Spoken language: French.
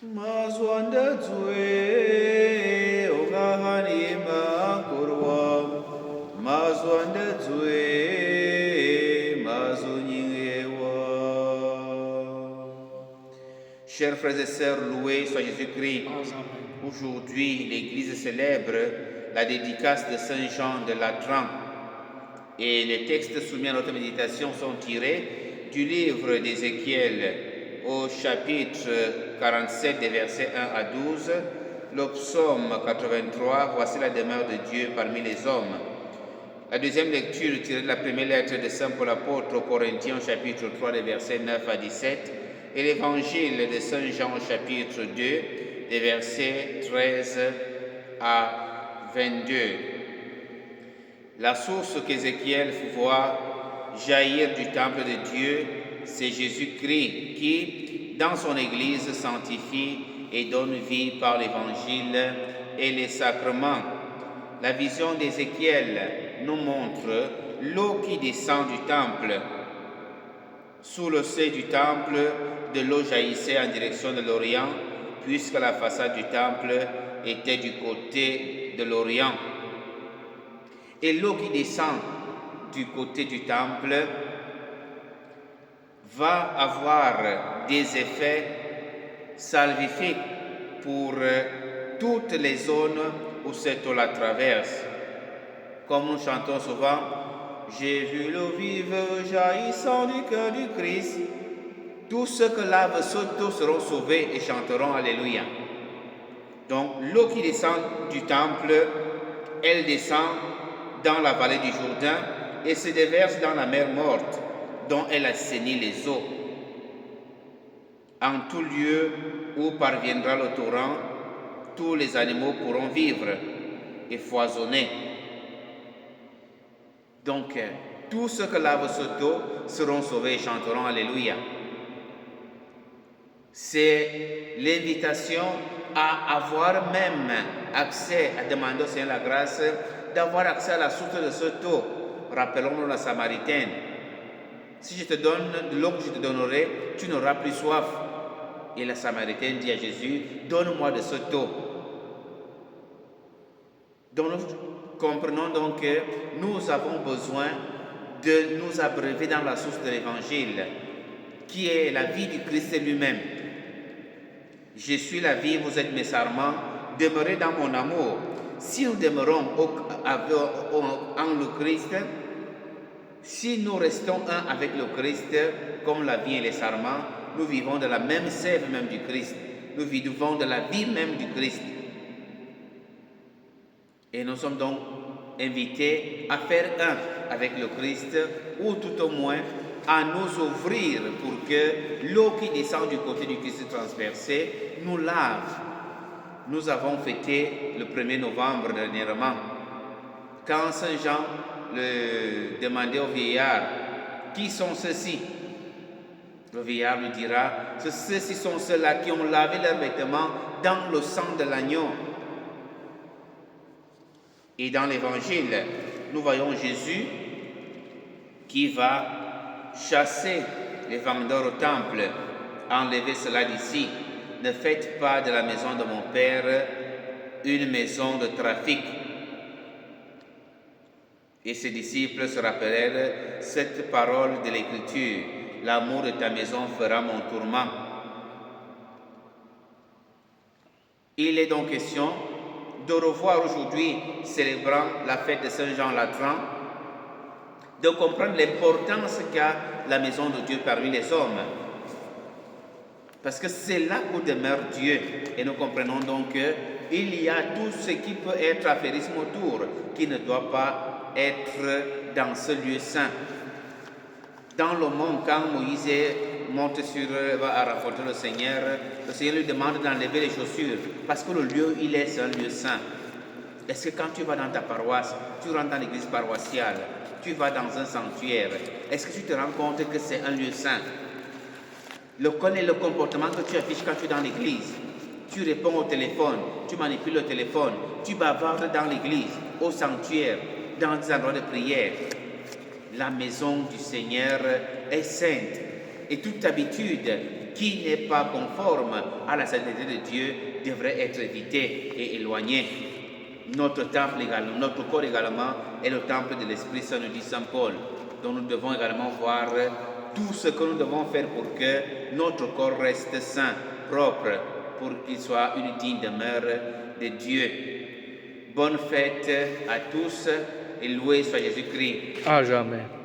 Mazwanda dzwe ogahanima kurwa mazwanda dzwe mazunyiwa. Chers frères et sœurs, loués soit Jésus-Christ. Aujourd'hui, l'Église célèbre la dédicace de Saint Jean de Latran. Et les textes soumis à notre méditation sont tirés du livre d'Ézéchiel au chapitre 47 des versets 1 à 12, le psaume 83, voici la demeure de Dieu parmi les hommes. La deuxième lecture tirée de la première lettre de Saint Paul apôtre aux Corinthiens au chapitre 3 des versets 9 à 17 et l'évangile de Saint Jean au chapitre 2 des versets 13 à 22. La source qu'Ézéchiel voit jaillir du temple de Dieu, c'est Jésus-Christ qui, dans son Église, sanctifie et donne vie par l'Évangile et les sacrements. La vision d'Ézéchiel nous montre l'eau qui descend du temple. Sous le seuil du temple, de l'eau jaillissait en direction de l'Orient, puisque la façade du temple était du côté de l'Orient. Et l'eau qui descend du côté du temple va avoir des effets salvifiques pour toutes les zones où cette eau la traverse. Comme nous chantons souvent, j'ai vu l'eau vive jaillissant du cœur du Christ. Tous ceux que lavent cette eau seront sauvés et chanteront Alléluia. Donc l'eau qui descend du temple, elle descend dans la vallée du Jourdain et se déverse dans la mer morte, dont elle assainit les eaux. En tout lieu où parviendra le torrent, tous les animaux pourront vivre et foisonner. Donc, tous ceux que lave cette eau seront sauvés et chanteront Alléluia. C'est l'invitation à avoir même accès, à demander au Seigneur la grâce d'avoir accès à la source de cette eau. Rappelons-nous la Samaritaine. Si je te donne de l'eau que je te donnerai, tu n'auras plus soif. Et la Samaritaine dit à Jésus, donne-moi de cette eau. Donc nous comprenons donc que nous avons besoin de nous abreuver dans la source de l'Évangile, qui est la vie du Christ lui-même. Je suis la vie, vous êtes mes sarments, demeurez dans mon amour. Si nous demeurons en le Christ, si nous restons un avec le Christ, comme la vie et les sarments, nous vivons de la même sève même du Christ. Nous vivons de la vie même du Christ. Et nous sommes donc invités à faire un avec le Christ, ou tout au moins à nous ouvrir pour que l'eau qui descend du côté du Christ transversé nous lave. Nous avons fêté le 1er novembre dernièrement, quand Saint Jean le demandait au vieillard, qui sont ceux-ci? Le vieillard lui dira, ceux-ci sont ceux-là qui ont lavé leurs vêtements dans le sang de l'agneau. Et dans l'Évangile, nous voyons Jésus qui va chasser les vendeurs au temple, enlever cela d'ici. Ne faites pas de la maison de mon Père une maison de trafic. Et ses disciples se rappelèrent cette parole de l'Écriture, l'amour de ta maison fera mon tourment. Il est donc question de revoir aujourd'hui, célébrant la fête de Saint Jean Latran, de comprendre l'importance qu'a la maison de Dieu parmi les hommes. Parce que c'est là où demeure Dieu. Et nous comprenons donc qu'il y a tout ce qui peut être affairisme autour, qui ne doit pas être dans ce lieu saint. Dans le monde, quand Moïse monte va rencontrer le Seigneur lui demande d'enlever les chaussures, parce que le lieu, c'est un lieu saint. Est-ce que quand tu vas dans ta paroisse, tu rentres dans l'église paroissiale, tu vas dans un sanctuaire, est-ce que tu te rends compte que c'est un lieu saint? Quel est le comportement que tu affiches quand tu es dans l'église? Tu réponds au téléphone, tu manipules le téléphone, tu bavardes dans l'église, au sanctuaire, dans des endroits de prière. La maison du Seigneur est sainte. Et toute habitude qui n'est pas conforme à la sainteté de Dieu devrait être évité et éloigné. Notre temple également, notre corps également est le temple de l'Esprit Saint, nous dit Saint Paul. Donc nous devons également voir tout ce que nous devons faire pour que notre corps reste saint, propre, pour qu'il soit une digne demeure de Dieu. Bonne fête à tous et loué soit Jésus-Christ. À jamais.